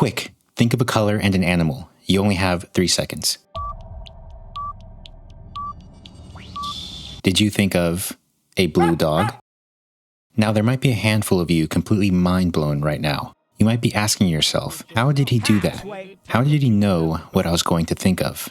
Quick, think of a color and an animal. You only have 3 seconds. Did you think of a blue dog? Now, there might be a handful of you completely mind-blown right now. You might be asking yourself, how did he do that? How did he know what I was going to think of?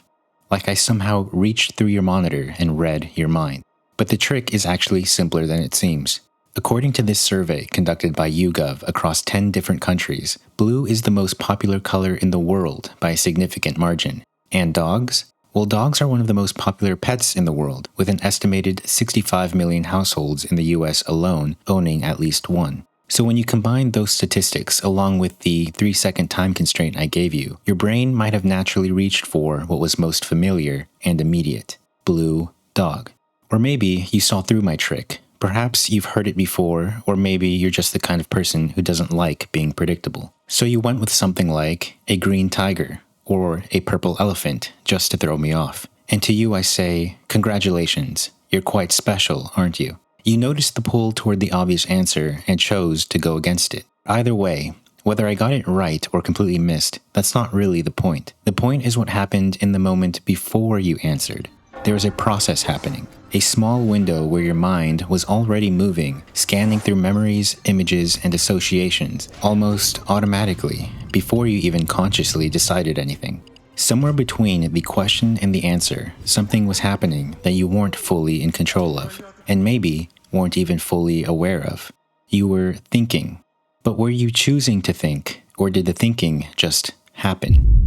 Like I somehow reached through your monitor and read your mind. But the trick is actually simpler than it seems. According to this survey conducted by YouGov across 10 different countries, blue is the most popular color in the world by a significant margin. And dogs? Well, dogs are one of the most popular pets in the world, with an estimated 65 million households in the US alone owning at least one. So when you combine those statistics along with the 3-second time constraint I gave you, your brain might have naturally reached for what was most familiar and immediate: blue dog. Or maybe you saw through my trick. Perhaps you've heard it before, or maybe you're just the kind of person who doesn't like being predictable. So you went with something like a green tiger or a purple elephant just to throw me off. And to you I say, congratulations, you're quite special, aren't you? You noticed the pull toward the obvious answer and chose to go against it. Either way, whether I got it right or completely missed, that's not really the point. The point is what happened in the moment before you answered. There was a process happening, a small window where your mind was already moving, scanning through memories, images, and associations, almost automatically, before you even consciously decided anything. Somewhere between the question and the answer, something was happening that you weren't fully in control of, and maybe weren't even fully aware of. You were thinking. But were you choosing to think, or did the thinking just happen?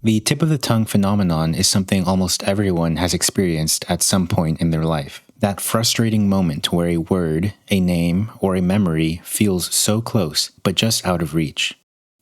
The tip of the tongue phenomenon is something almost everyone has experienced at some point in their life. That frustrating moment where a word, a name, or a memory feels so close, but just out of reach.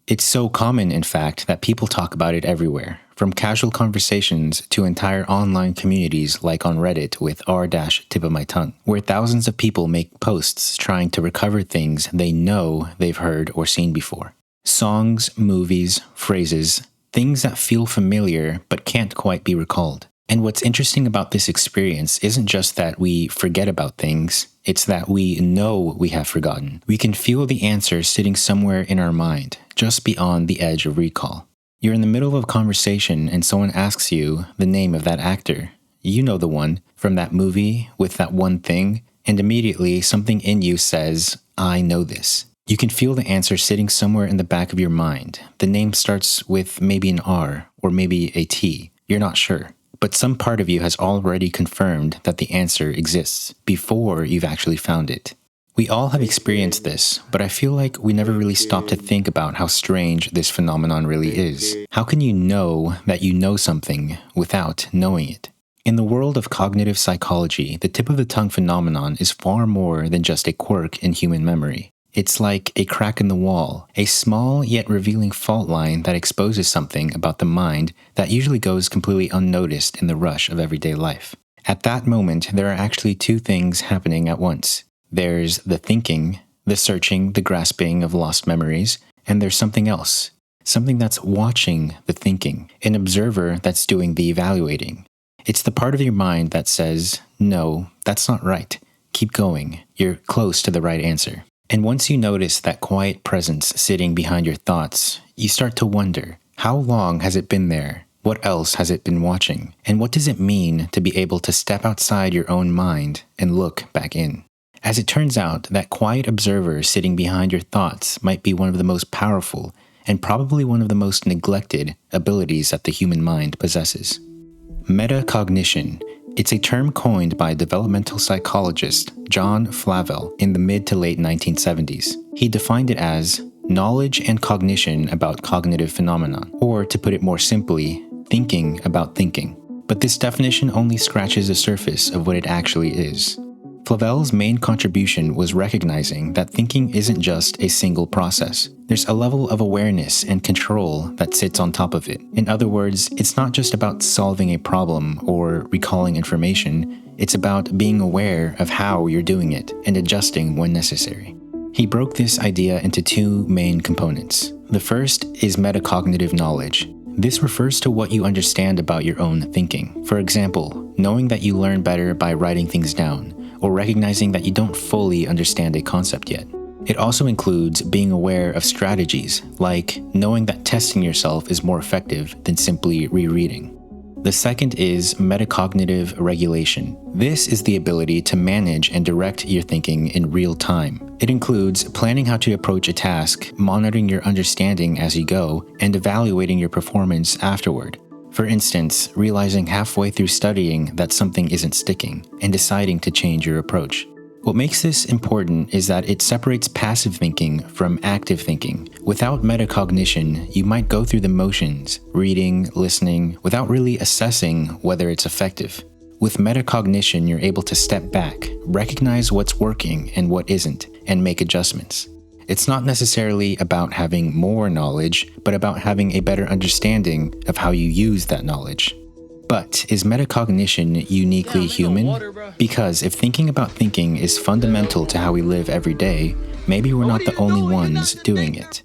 It's so common, in fact, that people talk about it everywhere, from casual conversations to entire online communities like on Reddit with r-tip of my tongue, where thousands of people make posts trying to recover things they know they've heard or seen before. Songs, movies, phrases, things that feel familiar but can't quite be recalled. And what's interesting about this experience isn't just that we forget about things, it's that we know we have forgotten. We can feel the answer sitting somewhere in our mind, just beyond the edge of recall. You're in the middle of a conversation and someone asks you the name of that actor. You know the one from that movie with that one thing, and immediately something in you says, I know this. You can feel the answer sitting somewhere in the back of your mind. The name starts with maybe an R or maybe a T. You're not sure. But some part of you has already confirmed that the answer exists before you've actually found it. We all have experienced this, but I feel like we never really stop to think about how strange this phenomenon really is. How can you know that you know something without knowing it? In the world of cognitive psychology, the tip of the tongue phenomenon is far more than just a quirk in human memory. It's like a crack in the wall, a small yet revealing fault line that exposes something about the mind that usually goes completely unnoticed in the rush of everyday life. At that moment, there are actually two things happening at once. There's the thinking, the searching, the grasping of lost memories, and there's something else. Something that's watching the thinking, an observer that's doing the evaluating. It's the part of your mind that says, no, that's not right. Keep going. You're close to the right answer. And once you notice that quiet presence sitting behind your thoughts, you start to wonder, how long has it been there? What else has it been watching? And what does it mean to be able to step outside your own mind and look back in? As it turns out, that quiet observer sitting behind your thoughts might be one of the most powerful and probably one of the most neglected abilities that the human mind possesses. Metacognition. It's a term coined by developmental psychologist John Flavel in the mid to late 1970s. He defined it as knowledge and cognition about cognitive phenomena, or to put it more simply, thinking about thinking. But this definition only scratches the surface of what it actually is. Flavel's main contribution was recognizing that thinking isn't just a single process. There's a level of awareness and control that sits on top of it. In other words, it's not just about solving a problem or recalling information, it's about being aware of how you're doing it and adjusting when necessary. He broke this idea into two main components. The first is metacognitive knowledge. This refers to what you understand about your own thinking. For example, knowing that you learn better by writing things down, or recognizing that you don't fully understand a concept yet. It also includes being aware of strategies, like knowing that testing yourself is more effective than simply rereading. The second is metacognitive regulation. This is the ability to manage and direct your thinking in real time. It includes planning how to approach a task, monitoring your understanding as you go, and evaluating your performance afterward. For instance, realizing halfway through studying that something isn't sticking, and deciding to change your approach. What makes this important is that it separates passive thinking from active thinking. Without metacognition, you might go through the motions, reading, listening, without really assessing whether it's effective. With metacognition, you're able to step back, recognize what's working and what isn't, and make adjustments. It's not necessarily about having more knowledge, but about having a better understanding of how you use that knowledge. But is metacognition uniquely human? Because if thinking about thinking is fundamental to how we live every day, maybe we're not the only ones doing it.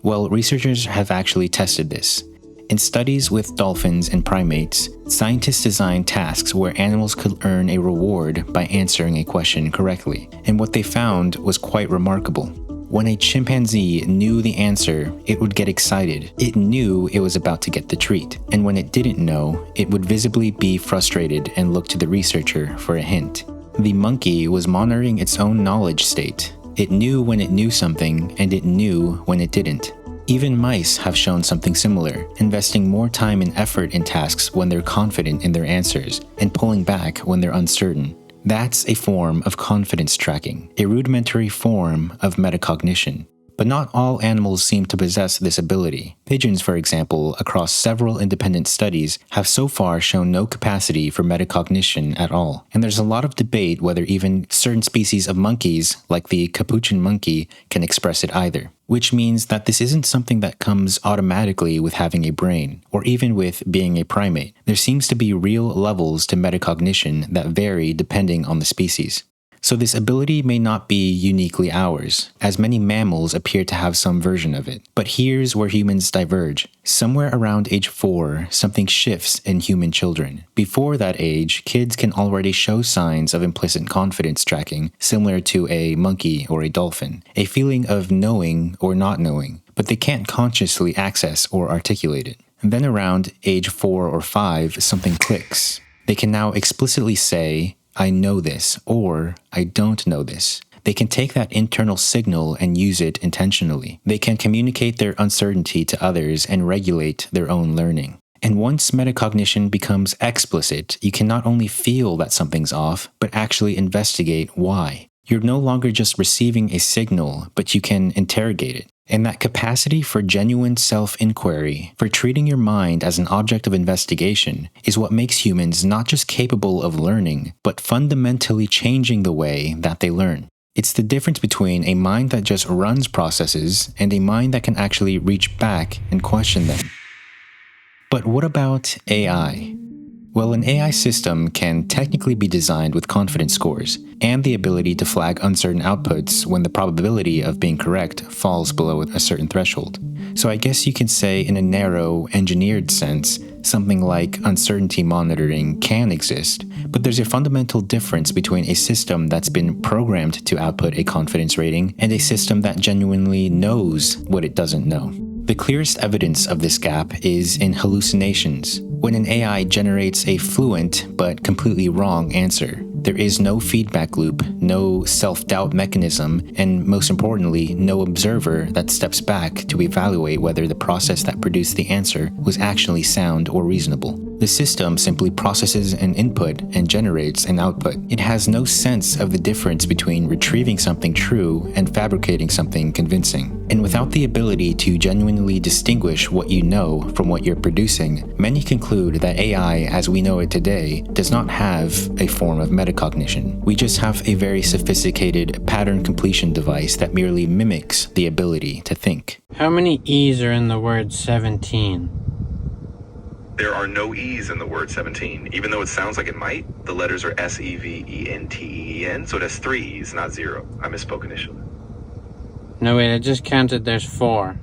Well, researchers have actually tested this. In studies with dolphins and primates, scientists designed tasks where animals could earn a reward by answering a question correctly, and what they found was quite remarkable. When a chimpanzee knew the answer, it would get excited. It knew it was about to get the treat. And when it didn't know, it would visibly be frustrated and look to the researcher for a hint. The monkey was monitoring its own knowledge state. It knew when it knew something, and it knew when it didn't. Even mice have shown something similar, investing more time and effort in tasks when they're confident in their answers, and pulling back when they're uncertain. That's a form of confidence tracking, a rudimentary form of metacognition. But not all animals seem to possess this ability. Pigeons, for example, across several independent studies, have so far shown no capacity for metacognition at all. And there's a lot of debate whether even certain species of monkeys, like the capuchin monkey, can express it either. Which means that this isn't something that comes automatically with having a brain, or even with being a primate. There seems to be real levels to metacognition that vary depending on the species. So this ability may not be uniquely ours, as many mammals appear to have some version of it. But here's where humans diverge. Somewhere around age 4, something shifts in human children. Before that age, kids can already show signs of implicit confidence tracking, similar to a monkey or a dolphin, a feeling of knowing or not knowing, but they can't consciously access or articulate it. And then around age 4 or 5, something clicks. They can now explicitly say, I know this, or I don't know this. They can take that internal signal and use it intentionally. They can communicate their uncertainty to others and regulate their own learning. And once metacognition becomes explicit, you can not only feel that something's off, but actually investigate why. You're no longer just receiving a signal, but you can interrogate it. And that capacity for genuine self-inquiry, for treating your mind as an object of investigation, is what makes humans not just capable of learning, but fundamentally changing the way that they learn. It's the difference between a mind that just runs processes and a mind that can actually reach back and question them. But what about AI? Well, an AI system can technically be designed with confidence scores and the ability to flag uncertain outputs when the probability of being correct falls below a certain threshold. So I guess you can say in a narrow, engineered sense, something like uncertainty monitoring can exist, but there's a fundamental difference between a system that's been programmed to output a confidence rating and a system that genuinely knows what it doesn't know. The clearest evidence of this gap is in hallucinations. When an AI generates a fluent but completely wrong answer, there is no feedback loop, no self-doubt mechanism, and most importantly, no observer that steps back to evaluate whether the process that produced the answer was actually sound or reasonable. The system simply processes an input and generates an output. It has no sense of the difference between retrieving something true and fabricating something convincing. And without the ability to genuinely distinguish what you know from what you're producing, many conclude that AI, as we know it today, does not have a form of metacognition. We just have a very sophisticated pattern completion device that merely mimics the ability to think. How many E's are in the word 17? There are no E's in the word 17. Even though it sounds like it might, the letters are S-E-V-E-N-T-E-E-N, so it has 3 E's, not 0. I misspoke initially. No, wait, I just counted there's 4.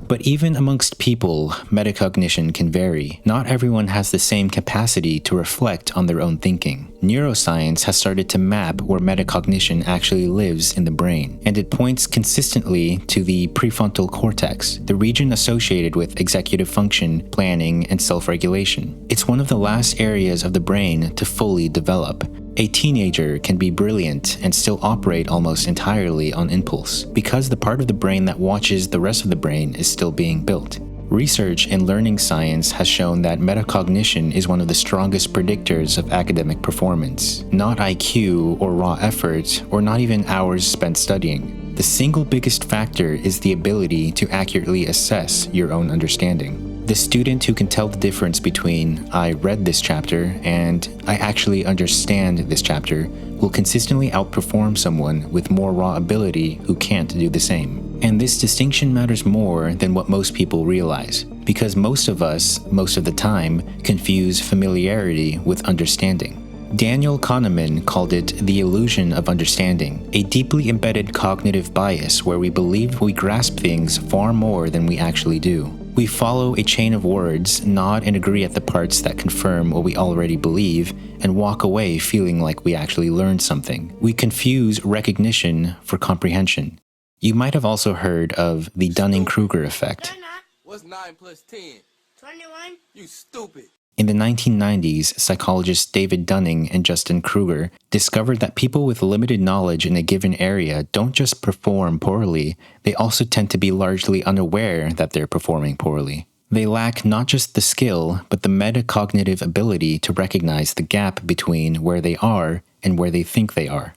But even amongst people, metacognition can vary. Not everyone has the same capacity to reflect on their own thinking. Neuroscience has started to map where metacognition actually lives in the brain, and it points consistently to the prefrontal cortex, the region associated with executive function, planning, and self-regulation. It's one of the last areas of the brain to fully develop. A teenager can be brilliant and still operate almost entirely on impulse, because the part of the brain that watches the rest of the brain is still being built. Research in learning science has shown that metacognition is one of the strongest predictors of academic performance, not IQ or raw effort, or not even hours spent studying. The single biggest factor is the ability to accurately assess your own understanding. The student who can tell the difference between I read this chapter and I actually understand this chapter will consistently outperform someone with more raw ability who can't do the same. And this distinction matters more than what most people realize, because most of us, most of the time, confuse familiarity with understanding. Daniel Kahneman called it the illusion of understanding, a deeply embedded cognitive bias where we believe we grasp things far more than we actually do. We follow a chain of words, nod and agree at the parts that confirm what we already believe, and walk away feeling like we actually learned something. We confuse recognition for comprehension. You might have also heard of the Dunning-Kruger effect. What's 9 plus 10? 21. You stupid. In the 1990s, psychologists David Dunning and Justin Kruger discovered that people with limited knowledge in a given area don't just perform poorly, they also tend to be largely unaware that they're performing poorly. They lack not just the skill, but the metacognitive ability to recognize the gap between where they are and where they think they are.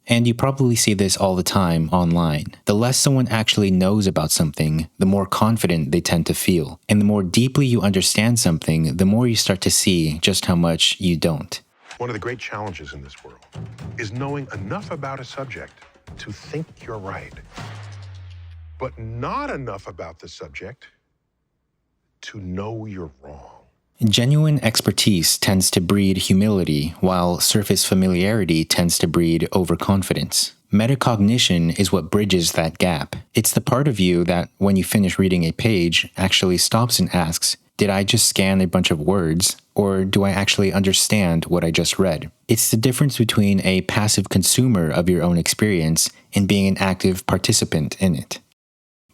And you probably see this all the time online. The less someone actually knows about something, the more confident they tend to feel. And the more deeply you understand something, the more you start to see just how much you don't. One of the great challenges in this world is knowing enough about a subject to think you're right, but not enough about the subject to know you're wrong. Genuine expertise tends to breed humility, while surface familiarity tends to breed overconfidence. Metacognition is what bridges that gap. It's the part of you that, when you finish reading a page, actually stops and asks, did I just scan a bunch of words, or do I actually understand what I just read? It's the difference between a passive consumer of your own experience and being an active participant in it.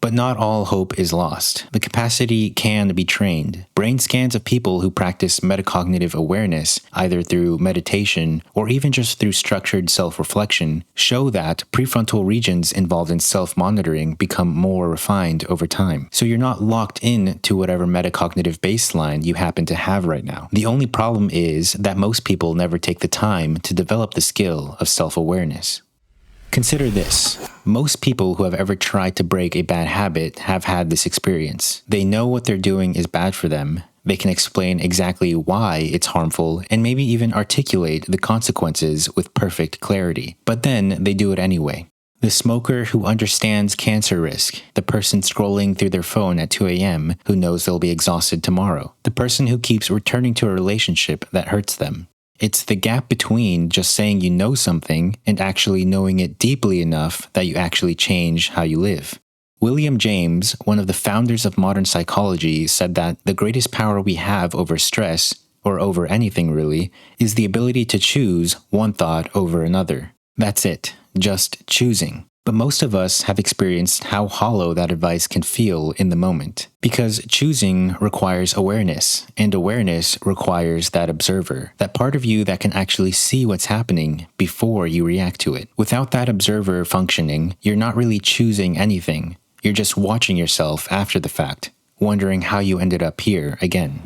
But not all hope is lost. The capacity can be trained. Brain scans of people who practice metacognitive awareness, either through meditation or even just through structured self-reflection, show that prefrontal regions involved in self-monitoring become more refined over time. So you're not locked in to whatever metacognitive baseline you happen to have right now. The only problem is that most people never take the time to develop the skill of self-awareness. Consider this. Most people who have ever tried to break a bad habit have had this experience. They know what they're doing is bad for them. They can explain exactly why it's harmful and maybe even articulate the consequences with perfect clarity. But then they do it anyway. The smoker who understands cancer risk, the person scrolling through their phone at 2 a.m. who knows they'll be exhausted tomorrow, the person who keeps returning to a relationship that hurts them. It's the gap between just saying you know something and actually knowing it deeply enough that you actually change how you live. William James, one of the founders of modern psychology, said that the greatest power we have over stress, or over anything really, is the ability to choose one thought over another. That's it, just choosing. But most of us have experienced how hollow that advice can feel in the moment. Because choosing requires awareness, and awareness requires that observer, that part of you that can actually see what's happening before you react to it. Without that observer functioning, you're not really choosing anything. You're just watching yourself after the fact, wondering how you ended up here again.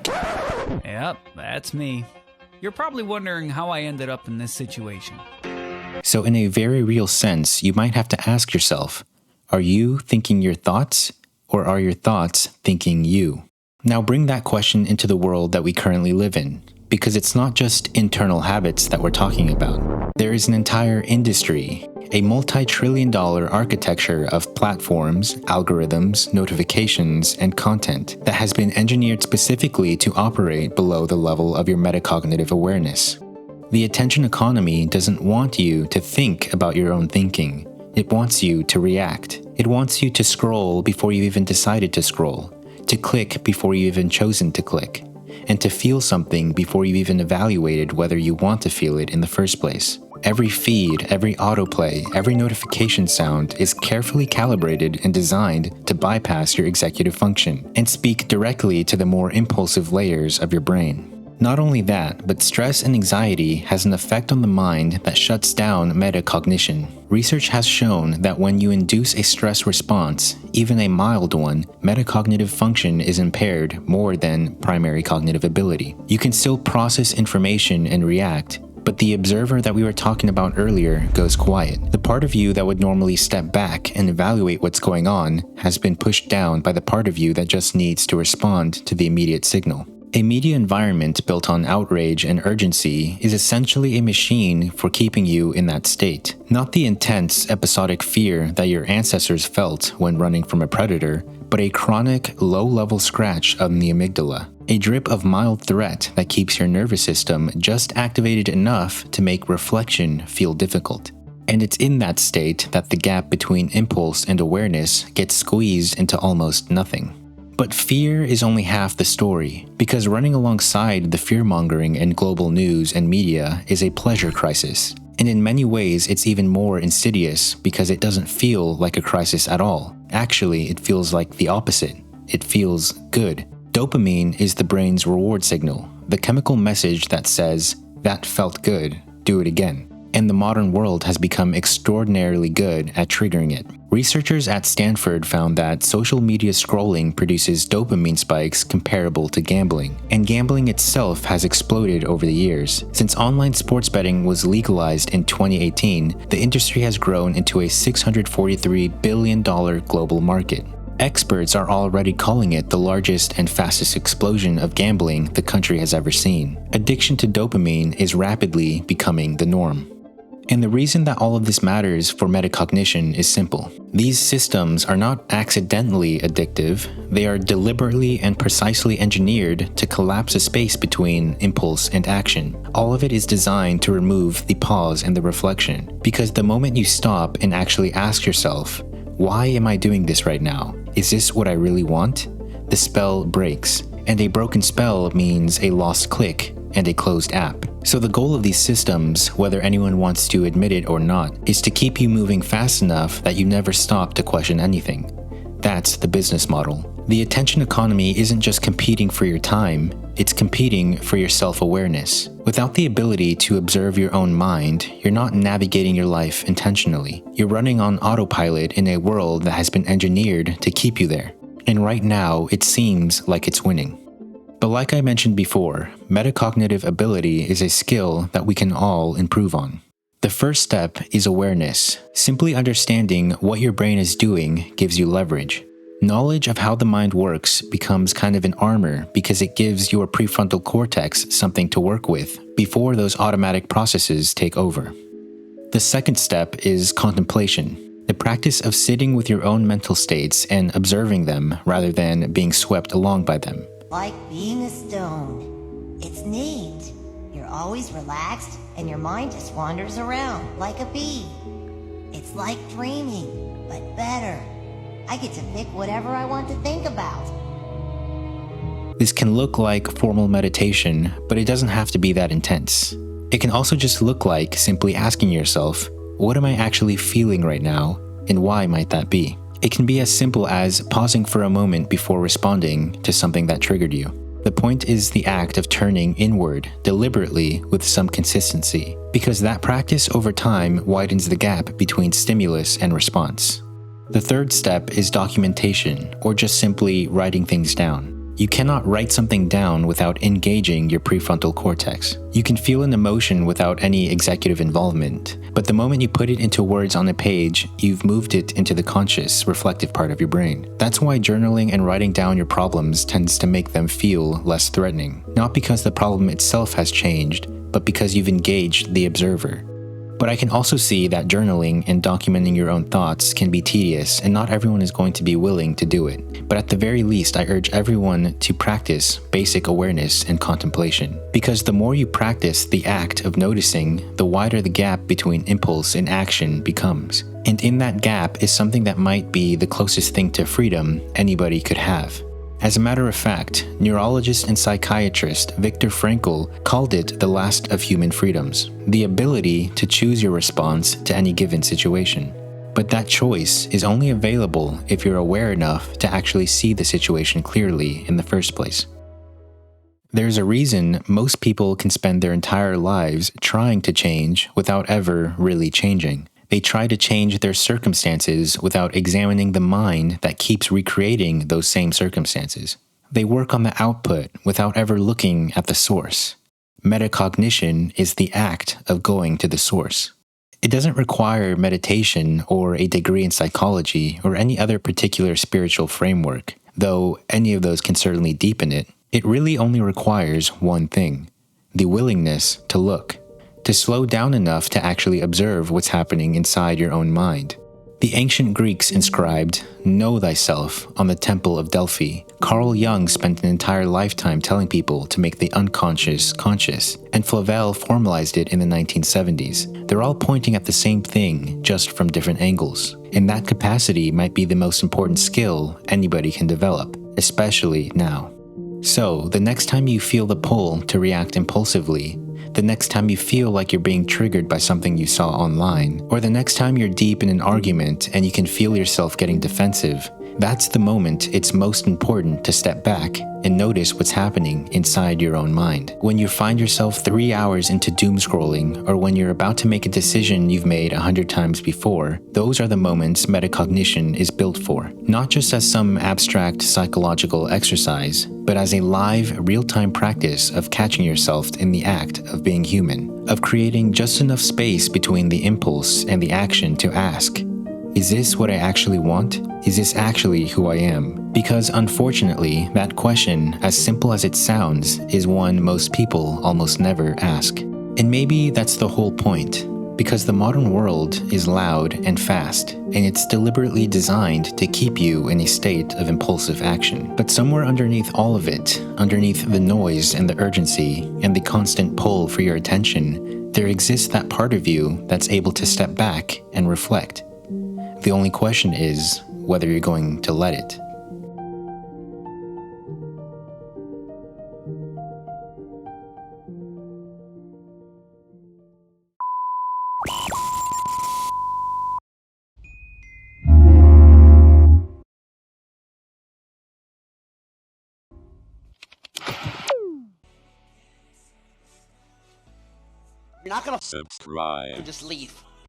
Yep, that's me. You're probably wondering how I ended up in this situation. So in a very real sense, you might have to ask yourself, are you thinking your thoughts, or are your thoughts thinking you? Now bring that question into the world that we currently live in, because it's not just internal habits that we're talking about. There is an entire industry, a multi-trillion-dollar architecture of platforms, algorithms, notifications, and content that has been engineered specifically to operate below the level of your metacognitive awareness. The attention economy doesn't want you to think about your own thinking. It wants you to react. It wants you to scroll before you even decided to scroll, to click before you even chosen to click, and to feel something before you even evaluated whether you want to feel it in the first place. Every feed, every autoplay, every notification sound is carefully calibrated and designed to bypass your executive function and speak directly to the more impulsive layers of your brain. Not only that, but stress and anxiety has an effect on the mind that shuts down metacognition. Research has shown that when you induce a stress response, even a mild one, metacognitive function is impaired more than primary cognitive ability. You can still process information and react, but the observer that we were talking about earlier goes quiet. The part of you that would normally step back and evaluate what's going on has been pushed down by the part of you that just needs to respond to the immediate signal. A media environment built on outrage and urgency is essentially a machine for keeping you in that state. Not the intense, episodic fear that your ancestors felt when running from a predator, but a chronic, low-level scratch on the amygdala. A drip of mild threat that keeps your nervous system just activated enough to make reflection feel difficult. And it's in that state that the gap between impulse and awareness gets squeezed into almost nothing. But fear is only half the story, because running alongside the fear-mongering in global news and media is a pleasure crisis. And in many ways, it's even more insidious because it doesn't feel like a crisis at all. Actually, it feels like the opposite. It feels good. Dopamine is the brain's reward signal, the chemical message that says, "That felt good, do it again." And the modern world has become extraordinarily good at triggering it. Researchers at Stanford found that social media scrolling produces dopamine spikes comparable to gambling, and gambling itself has exploded over the years. Since online sports betting was legalized in 2018, the industry has grown into a $643 billion global market. Experts are already calling it the largest and fastest explosion of gambling the country has ever seen. Addiction to dopamine is rapidly becoming the norm. And the reason that all of this matters for metacognition is simple. These systems are not accidentally addictive, they are deliberately and precisely engineered to collapse a space between impulse and action. All of it is designed to remove the pause and the reflection. Because the moment you stop and actually ask yourself, why am I doing this right now? Is this what I really want? The spell breaks. And a broken spell means a lost click and a closed app. So the goal of these systems, whether anyone wants to admit it or not, is to keep you moving fast enough that you never stop to question anything. That's the business model. The attention economy isn't just competing for your time, it's competing for your self-awareness. Without the ability to observe your own mind, you're not navigating your life intentionally. You're running on autopilot in a world that has been engineered to keep you there. And right now, it seems like it's winning. But like I mentioned before, metacognitive ability is a skill that we can all improve on. The first step is awareness. Simply understanding what your brain is doing gives you leverage. Knowledge of how the mind works becomes kind of an armor because it gives your prefrontal cortex something to work with before those automatic processes take over. The second step is contemplation. The practice of sitting with your own mental states and observing them rather than being swept along by them. Like being a stone. It's neat. You're always relaxed and your mind just wanders around like a bee. It's like dreaming, but better. I get to pick whatever I want to think about. This can look like formal meditation, but it doesn't have to be that intense. It can also just look like simply asking yourself, what am I actually feeling right now, and why might that be? It can be as simple as pausing for a moment before responding to something that triggered you. The point is the act of turning inward deliberately with some consistency, because that practice over time widens the gap between stimulus and response. The third step is documentation, or just simply writing things down. You cannot write something down without engaging your prefrontal cortex. You can feel an emotion without any executive involvement, but the moment you put it into words on a page, you've moved it into the conscious, reflective part of your brain. That's why journaling and writing down your problems tends to make them feel less threatening. Not because the problem itself has changed, but because you've engaged the observer. But I can also see that journaling and documenting your own thoughts can be tedious, and not everyone is going to be willing to do it. But at the very least, I urge everyone to practice basic awareness and contemplation. Because the more you practice the act of noticing, the wider the gap between impulse and action becomes. And in that gap is something that might be the closest thing to freedom anybody could have. As a matter of fact, neurologist and psychiatrist Viktor Frankl called it the last of human freedoms, the ability to choose your response to any given situation. But that choice is only available if you're aware enough to actually see the situation clearly in the first place. There's a reason most people can spend their entire lives trying to change without ever really changing. They try to change their circumstances without examining the mind that keeps recreating those same circumstances. They work on the output without ever looking at the source. Metacognition is the act of going to the source. It doesn't require meditation or a degree in psychology or any other particular spiritual framework, though any of those can certainly deepen it. It really only requires one thing: the willingness to look. To slow down enough to actually observe what's happening inside your own mind. The ancient Greeks inscribed, "Know thyself," on the Temple of Delphi. Carl Jung spent an entire lifetime telling people to make the unconscious conscious, and Flavel formalized it in the 1970s. They're all pointing at the same thing, just from different angles. And that capacity might be the most important skill anybody can develop, especially now. So, the next time you feel the pull to react impulsively, the next time you feel like you're being triggered by something you saw online, or the next time you're deep in an argument and you can feel yourself getting defensive, that's the moment it's most important to step back and notice what's happening inside your own mind. When you find yourself 3 hours into doom scrolling, or when you're about to make a decision you've made 100 times before, those are the moments metacognition is built for. Not just as some abstract psychological exercise, but as a live, real-time practice of catching yourself in the act of being human, of creating just enough space between the impulse and the action to ask, is this what I actually want? Is this actually who I am? Because unfortunately, that question, as simple as it sounds, is one most people almost never ask. And maybe that's the whole point. Because the modern world is loud and fast, and it's deliberately designed to keep you in a state of impulsive action. But somewhere underneath all of it, underneath the noise and the urgency, and the constant pull for your attention, there exists that part of you that's able to step back and reflect. The only question is whether you're going to let it. You're not gonna subscribe. Just leave.